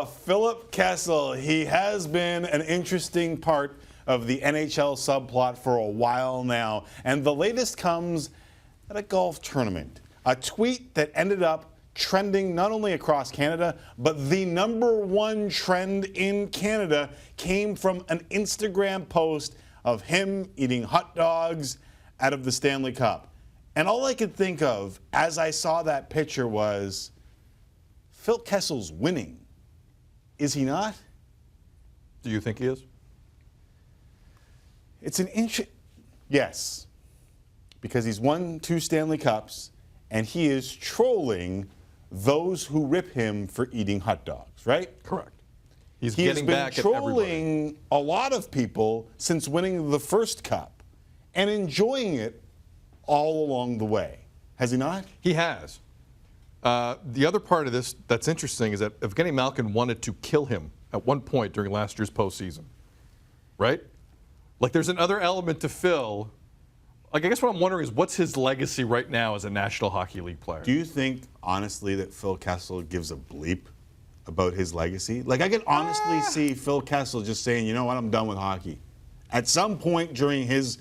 Philip Kessel, he has been an interesting part of the NHL subplot for a while now. And the latest comes at a golf tournament. A tweet that ended up trending not only across Canada, but the #1 trend in Canada came from an Instagram post of him eating hot dogs out of the Stanley Cup. And all I could think of as I saw that picture was, Phil Kessel's winning. Is he not? Do you think he is? It's an yes, because he's won 2 Stanley Cups, and he is trolling those who rip him for eating hot dogs, right? Correct. He's He has getting been back at everybody. trolling a lot of people since winning the first cup and enjoying it all along the way. Has he not? He has. The other part of this that's interesting is that Evgeny Malkin wanted to kill him at one point during last year's postseason, right? Like, there's another element to Phil. Like, I guess what I'm wondering is, what's his legacy right now as a National Hockey League player? Do you think, honestly, that Phil Kessel gives a bleep about his legacy? Like, I could honestly see Phil Kessel just saying, you know what, I'm done with hockey. At some point during his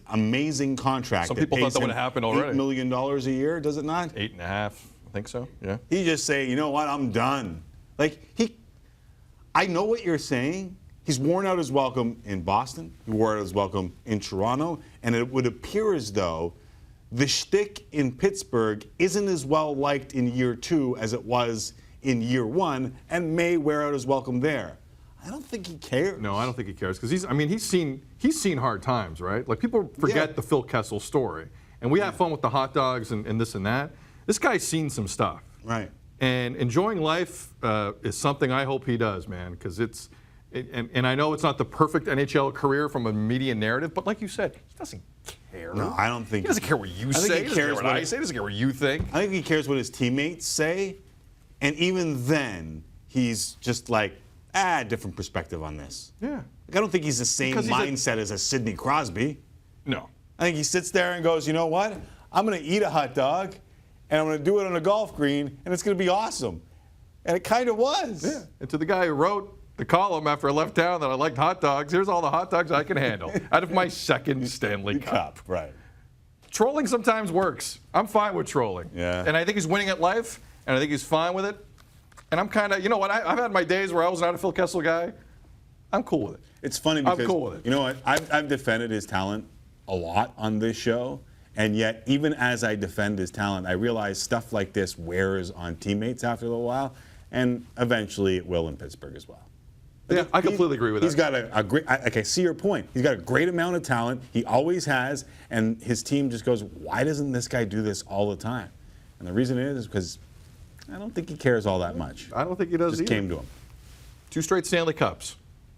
amazing contract, Some people thought that would have happened already. $8 million a year, does it not? 8.5, I think so. Yeah. He just say, you know what, I'm done. Like, I know what you're saying. He's worn out his welcome in Boston. He wore out his welcome in Toronto. And it would appear as though the shtick in Pittsburgh isn't as well liked in year 2 as it was in year 1, and may wear out his welcome there. I don't think he cares. No, I don't think he cares, because he's seen hard times, right? Like, people forget the Phil Kessel story, and we have fun with the hot dogs and this and that. This guy's seen some stuff, right? And enjoying life is something I hope he does, man, because and I know it's not the perfect NHL career from a media narrative, but like you said, he doesn't care. No, I don't think he doesn't care what you say. He doesn't care what I say. He doesn't care what you think. I think he cares what his teammates say, and even then, he's just like, different perspective on this. Yeah. Like, I don't think he's the same mindset as a Sidney Crosby. No. I think he sits there and goes, you know what? I'm going to eat a hot dog, and I'm going to do it on a golf green, and it's going to be awesome. And it kind of was. Yeah. And to the guy who wrote the column after I left town that I liked hot dogs, here's all the hot dogs I can handle out of my second Stanley Cup. Right. Trolling sometimes works. I'm fine with trolling. Yeah. And I think he's winning at life, and I think he's fine with it. And I'm kind of, you know what, I've had my days where I was not a Phil Kessel guy. I'm cool with it. It's funny because, I'm cool with it. You know what, I've defended his talent a lot on this show, and yet even as I defend his talent, I realize stuff like this wears on teammates after a little while, and eventually it will in Pittsburgh as well. Yeah, I completely agree with that. He's got a great, I see your point. He's got a great amount of talent. He always has, and his team just goes, why doesn't this guy do this all the time? And the reason is because I don't think he cares all that much. I don't think he does Just either. came to him. 2 straight Stanley Cups.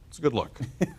It's a good look.